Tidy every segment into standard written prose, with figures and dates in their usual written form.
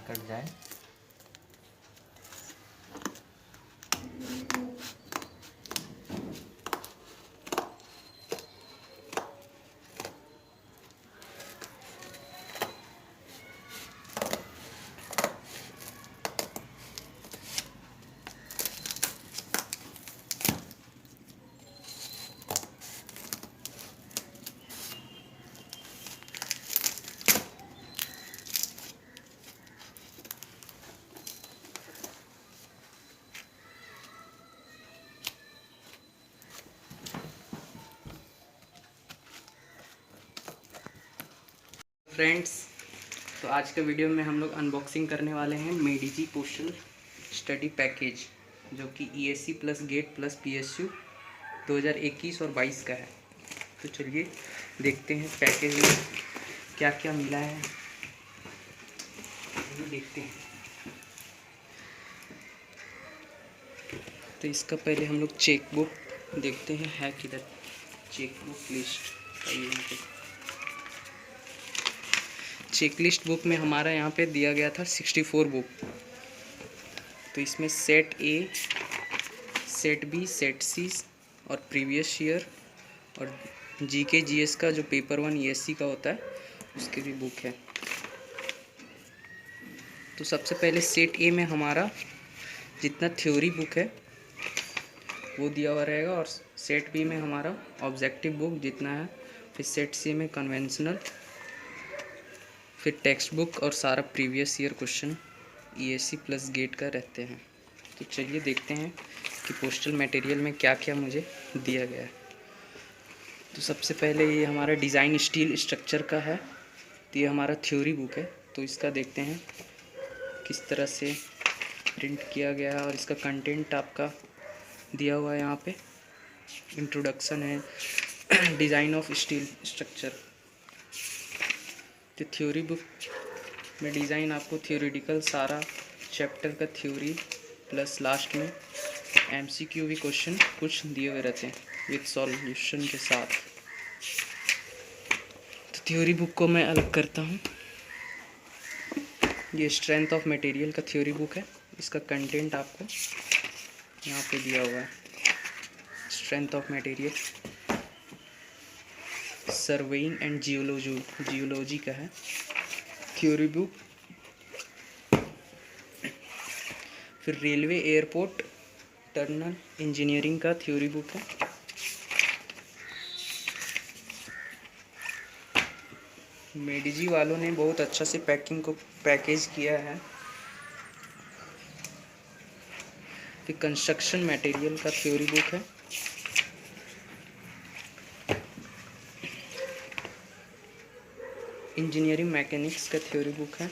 Cut जाए। Friends, तो आज के वीडियो में हम लोग अनबॉक्सिंग करने वाले हैं मेडिजी पोस्टल स्टडी पैकेज, जो कि ESC plus gate plus PSU 2021 और 22 का है। तो चलिए देखते हैं पैकेज में क्या क्या मिला है, ये देखते हैं। तो इसका पहले हम लोग चेक बुक देखते हैं, है किधर check book list. Check list book में हमारा यहाँ पे दिया गया था 64 बुक। तो इसमें set A, set B, set C और प्रीवियस ईयर और जीके जीएस का जो पेपर 1 ईएससी का होता है उसके भी बुक है। तो सबसे पहले सेट ए में हमारा जितना थ्योरी बुक है वो दिया हुआ रहेगा, और सेट बी में हमारा ऑब्जेक्टिव बुक जितना है, फिर सेट सी में कन्वेंशनल, फिर टेक्स्ट बुक और सारा previous year question ESC plus GATE का रहते हैं। तो चलिए देखते हैं कि पोस्टल मटेरियल में क्या क्या मुझे दिया गया है। तो सबसे पहले ये हमारा डिज़ाइन स्टील स्ट्रक्चर का है। तो ये हमारा थ्योरी बुक है, तो इसका देखते हैं किस तरह से प्रिंट किया गया है, और इसका कंटेंट आपका दिया हुआ है यहाँ पे। इंट्रोडक्शन है, डिज़ाइन ऑफ स्टील स्ट्रक्चर। तो थ्योरी बुक में डिज़ाइन आपको थ्योरेटिकल सारा चैप्टर का थ्योरी प्लस लास्ट में एमसीक्यू भी क्वेश्चन कुछ दिए हुए रहते हैं विथ सॉल्यूशन के साथ। तो थ्योरी बुक को मैं अलग करता हूँ। ये स्ट्रेंथ ऑफ मटेरियल का थ्योरी बुक है, इसका कंटेंट आपको यहाँ पे दिया हुआ है। Strength of material surveying and geology का है थ्योरी बुक। फिर रेलवे एयरपोर्ट टर्मिनल इंजीनियरिंग का थ्योरी बुक है। मेडिजी वालों ने बहुत अच्छा से पैकिंग को पैकेज किया है। फिर कंस्ट्रक्शन मटेरियल का थ्योरी बुक है। इंजीनियरिंग मैकेनिक्स का थ्योरी बुक है।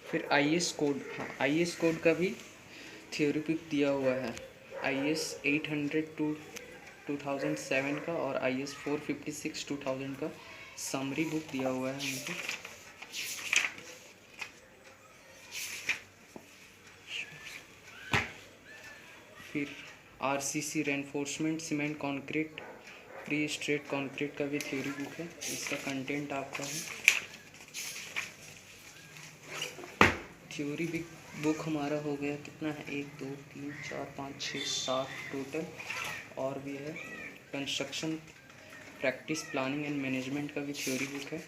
फिर आईएएस कोड, आईएएस कोड का भी थ्योरी बुक दिया हुआ है। आईएएस 800 2007 का और आईएएस 456 2000 का समरी बुक दिया हुआ है हमको। फिर RCC reinforcement cement concrete pre straight concrete का भी थ्योरी बुक है, इसका कंटेंट आपका है। थ्योरी बुक हमारा हो गया, कितना है 1 2 3 4 5 6 7 टोटल, और भी है। Construction practice planning and management का भी थ्योरी बुक है।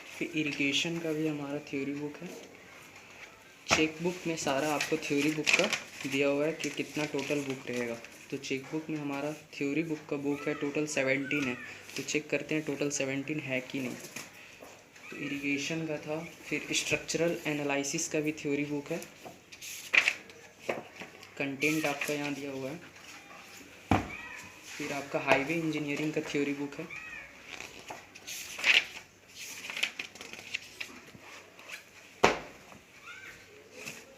फिर इरिगेशन का भी हमारा थ्योरी बुक है। चेक बुक में सारा आपको थ्योरी बुक का दिया हुआ है कि कितना टोटल बुक रहेगा। तो चेक बुक में हमारा थ्योरी बुक का बुक है टोटल 17 है। तो चेक करते हैं टोटल 17 है कि नहीं। तो इरिगेशन का था। फिर स्ट्रक्चरल एनालिसिस का भी थ्योरी बुक है, कंटेंट आपका यहाँ दिया हुआ है। फिर आपका हाईवे इंजीनियरिंग का थ्योरी बुक है।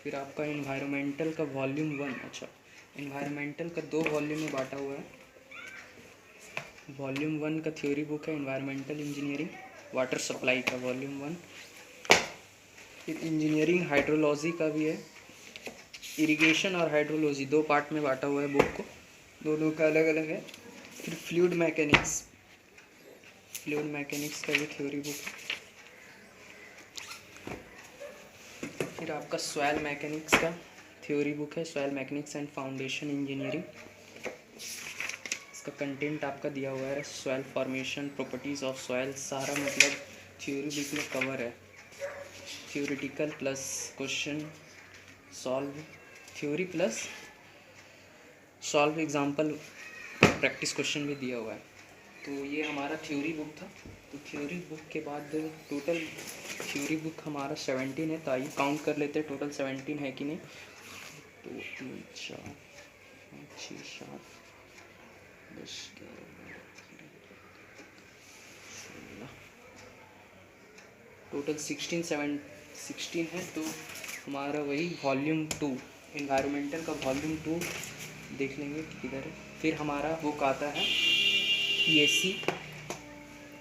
फिर आपका इन्वायरमेंटल का वॉल्यूम 1, अच्छा इन्वायरमेंटल का 2 वॉल्यूम में बांटा हुआ है। वॉल्यूम 1 का थ्योरी बुक है इन्वायरमेंटल इंजीनियरिंग वाटर सप्लाई का वॉल्यूम 1। फिर इंजीनियरिंग हाइड्रोलॉजी का भी है। इरिगेशन और हाइड्रोलॉजी 2 पार्ट में बांटा हुआ है बुक को, दोनों का अलग अलग है। फिर फ्लूइड मैकेनिक्स का भी थ्योरी बुक है। फिर आपका सॉइल मैकेनिक्स का थ्योरी बुक है, soil mechanics and foundation engineering. इसका कंटेंट आपका दिया हुआ है, soil formation, properties of soil, सारा मतलब थ्योरी बुक में कवर है। Theoretical plus question solve, theory plus solve example practice question भी दिया हुआ है। तो ये हमारा थ्योरी बुक था। तो थ्योरी बुक के बाद टोटल थ्योरी बुक हमारा 17 है, तो आइए काउंट कर लेते हैं टोटल 17 है कि नहीं। 2 3 4 5 6 7 10 11 टोटल 16 है। तो हमारा वही वॉल्यूम 2 इन्वायरमेंटल का वॉल्यूम 2 देख लेंगे किधर है। फिर हमारा बुक आता है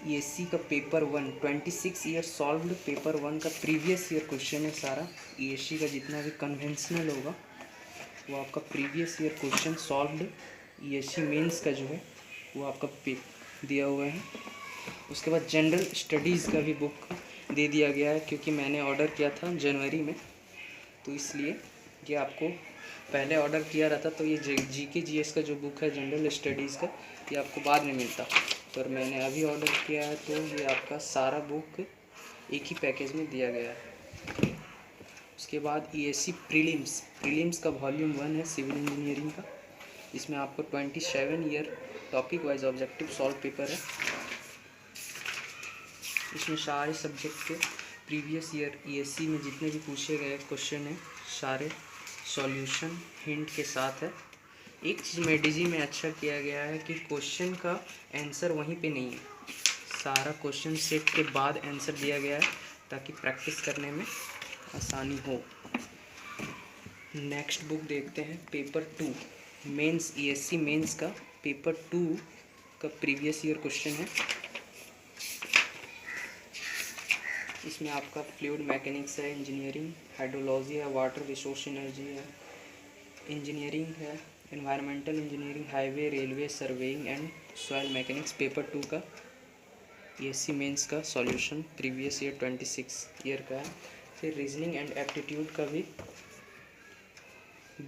ESC का पेपर 1 26 ईयर सॉल्व्ड पेपर 1 का प्रीवियस ईयर क्वेश्चन है सारा। ESC का जितना भी कन्वेंशनल होगा वो आपका previous year question solved ESC mains का जो है वो आपका दिया हुआ है। उसके बाद जनरल स्टडीज़ का भी बुक दे दिया गया है, क्योंकि मैंने ऑर्डर किया था जनवरी में, तो इसलिए ये आपको पहले ऑर्डर किया रहता तो ये GK GS का जो बुक है जनरल स्टडीज़ का ये आपको बाद में मिलता, पर मैंने अभी ऑर्डर किया है तो ये आपका सारा बुक एक ही पैकेज में दिया गया है। उसके बाद ESC प्रीलिम्स का वॉल्यूम 1 है सिविल इंजीनियरिंग का। इसमें आपको 27 year topic wise objective solve paper है। इसमें सारे सब्जेक्ट के प्रीवियस ईयर ESC में जितने भी पूछे गए क्वेश्चन हैं सारे सॉल्यूशन हिंट के साथ है। एक चीज़ मेडिजी में अच्छा किया गया है कि क्वेश्चन का आंसर वहीं पे नहीं है, सारा क्वेश्चन सेट के बाद आंसर दिया गया है ताकि प्रैक्टिस करने में आसानी हो। नेक्स्ट बुक देखते हैं पेपर 2 मेंस ESC मेंस का पेपर 2 का प्रीवियस ईयर क्वेश्चन है। इसमें आपका फ्लूइड मैकेनिक्स है, इंजीनियरिंग, हाइड्रोलॉजी है, वाटर रिसोर्स एनर्जी है, इंजीनियरिंग है, environmental engineering, highway, railway, surveying and soil mechanics paper 2 का ESC मेंस का सॉल्यूशन प्रीवियस ईयर 26 ईयर का है। फिर रीजनिंग एंड एप्टीट्यूड का भी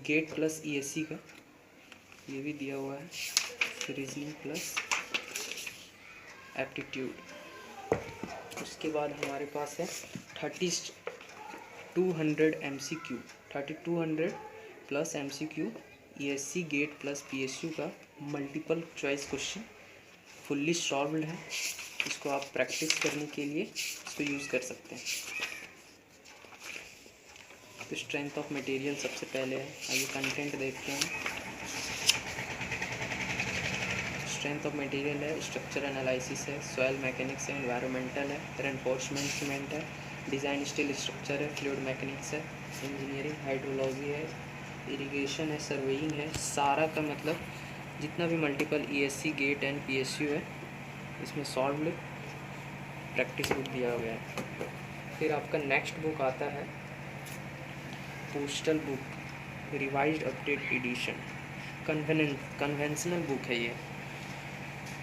गेट प्लस ESC का ये भी दिया हुआ है, रीजनिंग प्लस एप्टीट्यूड। उसके बाद हमारे पास है 3200 MCQ 3200 plus MCQ ESC gate plus PSU का multiple choice question fully solved है। इसको आप प्रैक्टिस करने के लिए इसको यूज़ कर सकते हैं। तो स्ट्रेंथ ऑफ मटेरियल सबसे पहले है, आइए कंटेंट देखते हैं। स्ट्रेंथ ऑफ मटेरियल है, स्ट्रक्चर एनालिसिस है, सॉइल मैकेनिक्स है, एनवायरमेंटल है, रेनफोर्समेंट सीमेंट है, डिज़ाइन स्टील स्ट्रक्चर है, फ्लूइड मैकेनिक्स है, इंजीनियरिंग, हाइड्रोलॉजी है, इरिगेशन है, सर्वेइंग है। सारा का मतलब जितना भी multiple ESC GATE and PSU है इसमें सॉल्व प्रैक्टिस बुक दिया गया है। फिर आपका नेक्स्ट बुक आता है postal book revised update edition conventional book है। ये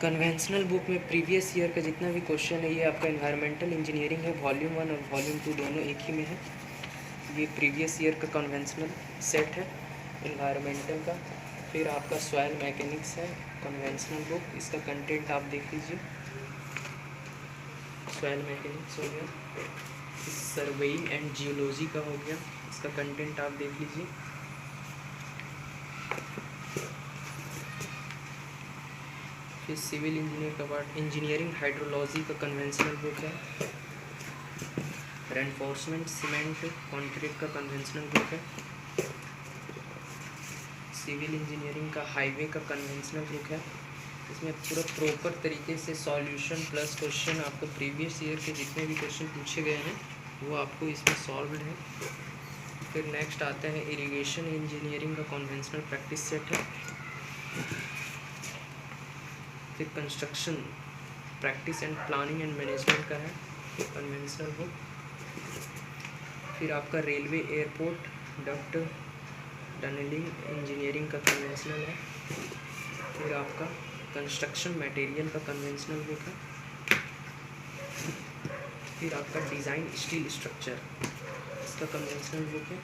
कन्वेंशनल बुक में प्रीवियस ईयर का जितना भी क्वेश्चन है ये आपका एनवायरमेंटल इंजीनियरिंग है, वॉल्यूम 1 और वॉल्यूम 2 दोनों एक ही में है। ये प्रीवियस ईयर का कन्वेंशनल सेट है एनवायरमेंटल का। फिर आपका सॉइल मैकेनिक्स है कन्वेंशनल बुक, इसका कंटेंट आप देख लीजिए। सॉइल मैकेनिक्स हो गया, सर्वेइंग एंड जियोलॉजी का हो गया, इसका कंटेंट आप देख लीजिए। फिर सिविल इंजीनियर का पार्ट इंजीनियरिंग हाइड्रोलॉजी का कन्वेंशनल बुक है। रेनफोर्समेंट सीमेंट कंक्रीट का कन्वेंशनल बुक है। सिविल इंजीनियरिंग का हाईवे का कन्वेंशनल बुक है। इसमें पूरा प्रॉपर तरीके से सॉल्यूशन प्लस क्वेश्चन आपको प्रीवियस ईयर के जितने भी क्वेश्चन पूछे गए हैं वो आपको इसमें सॉल्व्ड है। फिर नेक्स्ट आता है इरिगेशन इंजीनियरिंग का कन्वेंशनल प्रैक्टिस सेट है। फिर construction practice and planning and management का है कन्वेंशनल बुक। फिर आपका railway airport duct tunnelling engineering का कन्वेंशनल है। फिर आपका कंस्ट्रक्शन मटेरियल का कन्वेंशनल बुक है। फिर आपका डिज़ाइन स्टील स्ट्रक्चर, इसका कन्वेंशनल बुक है।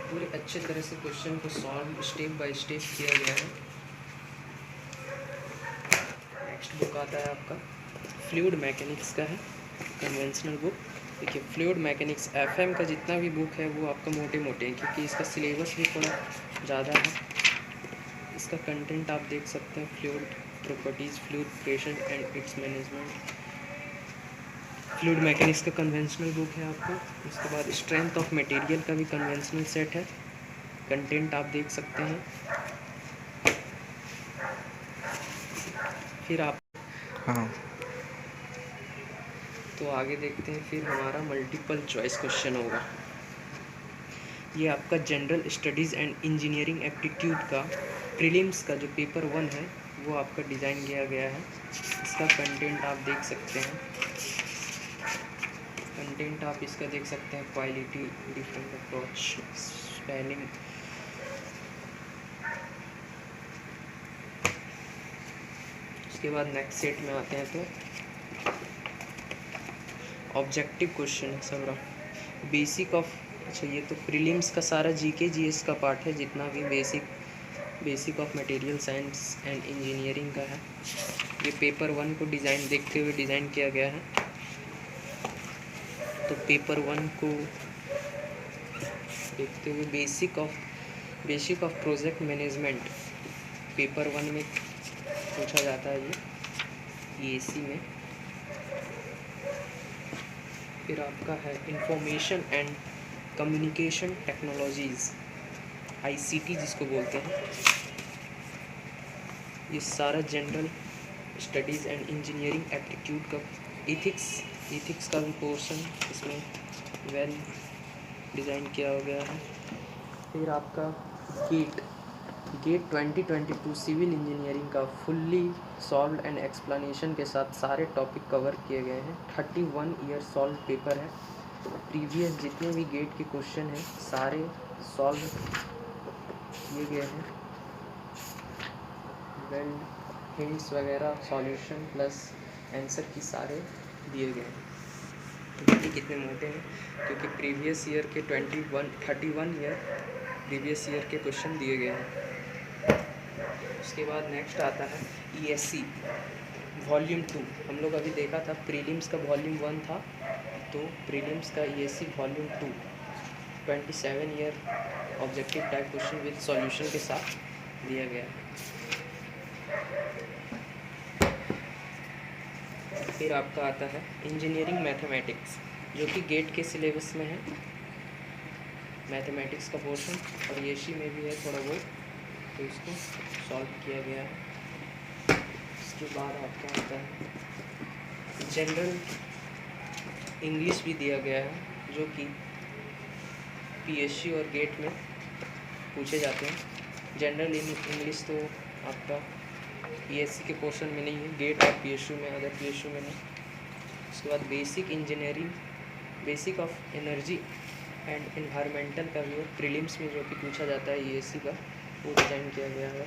पूरे अच्छे तरह से क्वेश्चन को सॉल्व स्टेप बाय स्टेप किया गया है। नेक्स्ट बुक आता है आपका फ्लूइड मैकेनिक्स का है कन्वेंशनल बुक। देखिए फ्लूइड मैकेनिक्स एफएम का जितना भी बुक है वो आपका मोटे मोटे हैं, क्योंकि इसका सिलेबस भी थोड़ा ज़्यादा है। इसका कंटेंट आप देख सकते हैं, fluid properties, fluid pressure and it's management. Fluid mechanics का कन्वेंशनल बुक है आपका। उसके बाद स्ट्रेंथ ऑफ मटेरियल का भी कन्वेंशनल सेट है, कंटेंट आप देख सकते हैं। फिर आप तो आगे देखते हैं। फिर हमारा मल्टीपल चॉइस क्वेश्चन होगा। ये आपका general studies and engineering aptitude का प्रीलिम्स का जो पेपर 1 है वो आपका डिज़ाइन किया गया है। इसका कंटेंट आप देख सकते हैं। कंटेंट आप इसका देख सकते हैं, क्वालिटी, डिफरेंट अप्रोच, स्पेलिंग। उसके बाद नेक्स्ट सेट में आते हैं तो ऑब्जेक्टिव क्वेश्चन सब रहा। बेसिक ऑफ, अच्छा ये तो प्रीलिम्स का सारा जीके जीएस का पार्ट है, जितना भी basic of material science and engineering का है। ये पेपर 1 को डिज़ाइन देखते हुए डिज़ाइन किया गया है। तो पेपर 1 को देखते हुए basic of project management paper 1 में पूछा जाता है ये EAC में। फिर आपका है information and communication technologies, ICT जिसको बोलते हैं। ये सारा general studies and engineering aptitude का इथिक्स का भी पोर्शन इसमें वेल डिज़ाइन किया गया है। फिर आपका गेट 2022 सिविल इंजीनियरिंग का फुल्ली सॉल्व एंड एक्सप्लेनेशन के साथ सारे टॉपिक कवर किए गए हैं। 31 ईयर सॉल्व पेपर है। प्रीवियस जितने भी गेट के क्वेश्चन हैं सारे सॉल्व किए गए हैं। वेल हिंट्स वगैरह सॉल्यूशन प्लस आंसर की सारे दिए गए हैं। देखिए कितने मोटे हैं, क्योंकि प्रीवियस ईयर के 31 ईयर प्रीवियस ईयर के क्वेश्चन दिए गए हैं। उसके बाद नेक्स्ट आता है ESC वॉल्यूम 2। हम लोग अभी देखा था प्रीलिम्स का वॉल्यूम 1 था, तो प्रीलिम्स का ESC volume 2 27 year objective type question with solution के साथ दिया गया है। फिर आपका आता है इंजीनियरिंग मैथमेटिक्स, जो कि गेट के सिलेबस में है, मैथमेटिक्स का पोर्शन, और ESC में भी है थोड़ा बहुत, तो इसको सॉल्व किया गया है। इसके बाद आपका आता है जनरल इंग्लिश भी दिया गया है, जो कि PSC और गेट में पूछे जाते हैं। जनरल इंग्लिश तो आपका ESC के पोर्शन में नहीं है, गेट और PSU में, अदर PSU में नहीं। उसके बाद basic engineering, basic of energy and environmental का भी प्रीलिम्स में जो कि पूछा जाता है ESC का, वो डिज़ाइन किया गया है।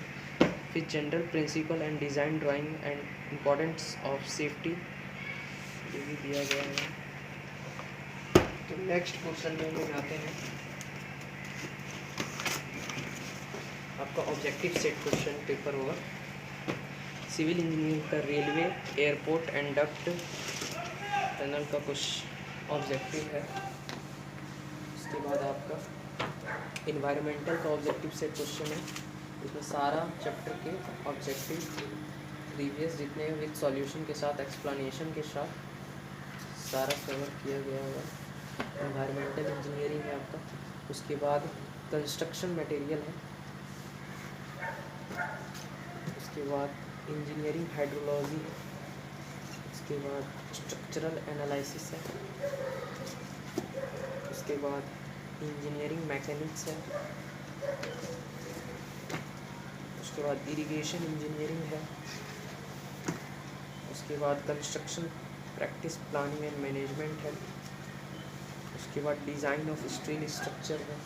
फिर general principle and design drawing and importance of safety, ये भी दिया गया है। तो नेक्स्ट क्वेश्चन में हम आते हैं आपका ऑब्जेक्टिव सेट क्वेश्चन पेपर होगा। सिविल इंजीनियरिंग का railway, airport and duct tunnel का कुछ ऑब्जेक्टिव है। उसके बाद आपका इन्वायरमेंटल का ऑब्जेक्टिव सेट क्वेश्चन है। इसमें सारा चैप्टर के ऑब्जेक्टिव प्रीवियस जितने विद सॉल्यूशन के साथ एक्सप्लेनेशन के साथ सारा कवर किया गया होगा। इन्वायरमेंटल इंजीनियरिंग है आपका। उसके बाद कंस्ट्रक्शन मटेरियल है। उसके बाद इंजीनियरिंग हाइड्रोलॉजी है। उसके बाद स्ट्रक्चरल एनालिसिस है। उसके बाद इंजीनियरिंग मैकेनिक्स है। उसके बाद इरिगेशन इंजीनियरिंग है। उसके बाद construction practice planning and management है। उसके बाद डिज़ाइन ऑफ स्टील स्ट्रक्चर है।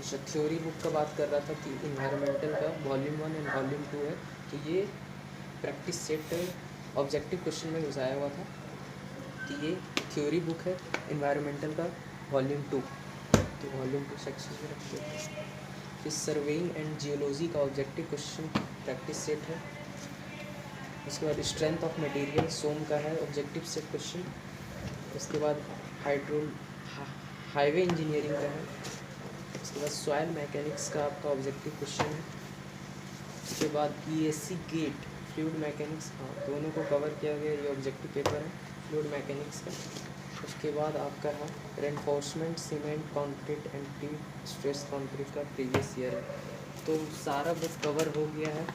अच्छा, थ्योरी बुक का बात कर रहा था कि इन्वायरमेंटल का वॉल्यूम 1 एंड वॉल्यूम 2 है, तो ये प्रैक्टिस सेट ऑब्जेक्टिव क्वेश्चन में घुसाया हुआ था कि ये थ्योरी बुक है इन्वायरमेंटल का वॉल्यूम 2, तो वॉल्यूम 2 सेक्शन में रखते हैं। फिर सर्वेइंग एंड जियोलॉजी का ऑब्जेक्टिव क्वेश्चन प्रैक्टिस सेट है। उसके बाद स्ट्रेंथ ऑफ मटेरियल सोम का है ऑब्जेक्टिव सेट क्वेश्चन। उसके बाद हाईवे इंजीनियरिंग का है। उसके बाद सॉइल मैकेनिक्स का आपका ऑब्जेक्टिव क्वेश्चन है। उसके बाद ESC गेट फ्लूइड मैकेनिक्स, हाँ दोनों को कवर किया गया, ये ऑब्जेक्टिव पेपर है फ्लूइड मैकेनिक्स का। उसके बाद आपका है reinforcement cement concrete and pre stress concrete का प्रीवियस ईयर है। तो सारा बुक कवर हो गया है।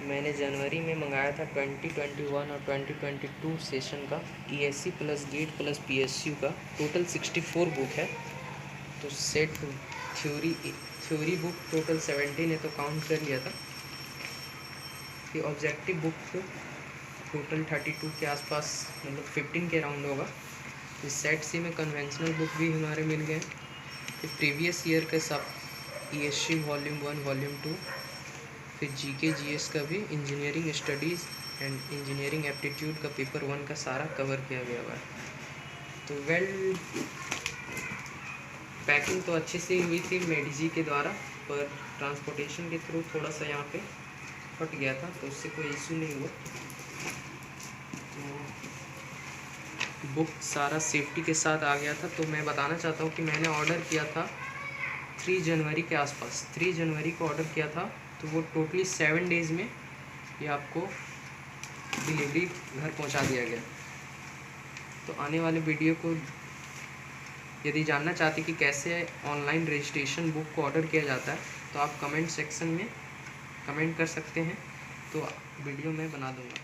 मैंने जनवरी में मंगाया था 2021 और 2022 सेशन का ESC plus gate plus PSU का टोटल 64 बुक है। तो सेट थ्योरी बुक टोटल 17 है, तो काउंट कर लिया था कि ऑब्जेक्टिव बुक टोटल 32 के आसपास, मतलब 15 के राउंड होगा। इस सेट सी में कन्वेंशनल बुक भी हमारे मिल गए। फिर प्रीवियस ईयर के सब ESC वॉल्यूम 1 वॉल्यूम 2, फिर GK GS का भी, engineering studies and engineering aptitude का पेपर 1 का सारा कवर किया गया हुआ है। तो वेल पैकिंग तो अच्छे से हुई थी मेडिजी के द्वारा, पर ट्रांसपोर्टेशन के थ्रू थोड़ा सा यहाँ पे फट गया था, तो उससे कोई इशू नहीं हुआ। तो बुक सारा सेफ्टी के साथ आ गया था। तो मैं बताना चाहता हूँ कि मैंने ऑर्डर किया था 3 जनवरी के आसपास, 3 जनवरी को ऑर्डर किया था, तो वो टोटली 7 डेज़ में ये आपको डिलीवरी घर पहुँचा दिया गया। तो आने वाले वीडियो को यदि जानना चाहते कि कैसे ऑनलाइन रजिस्ट्रेशन बुक को ऑर्डर किया जाता है, तो आप कमेंट सेक्शन में कमेंट कर सकते हैं, तो वीडियो मैं बना दूँगा।